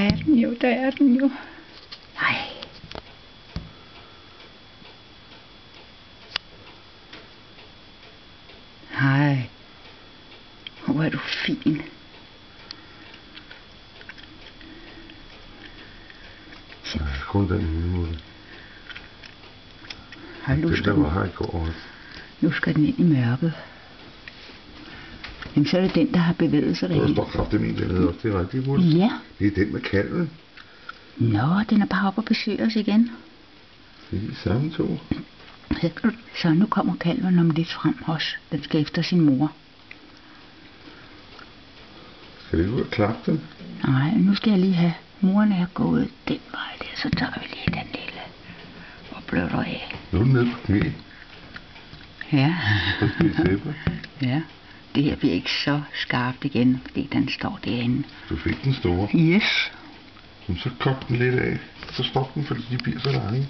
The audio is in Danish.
er den jo, der er den jo. Ej. Hej. Hvor er du fin. Kun den ene måde. Ej, nu skal den var her i går. Nu skal den ind i mørket. Jamen, så er det den, der har bevæget sig derinde. Der står kraftigt min billede også, det er rigtigt, Ruls. Ja. Det er den med kalven. Nå, den er bare oppe og besøger os igen. Det er de samme to. Så nu kommer kalven om lidt frem også. Den skal efter sin mor. Skal vi ud og klappe den? Nej, nu skal jeg lige have... Moren er gået den vej der, så tager vi lige den lille og bløder af. Nu er den nede på knæ. Ja. Så skal vi sæbe. Ja. Det her bliver ikke så skarpt igen, fordi den står derinde. Du fik den store. Yes. Så kop den lidt af. Så stop den, fordi de bliver så lange.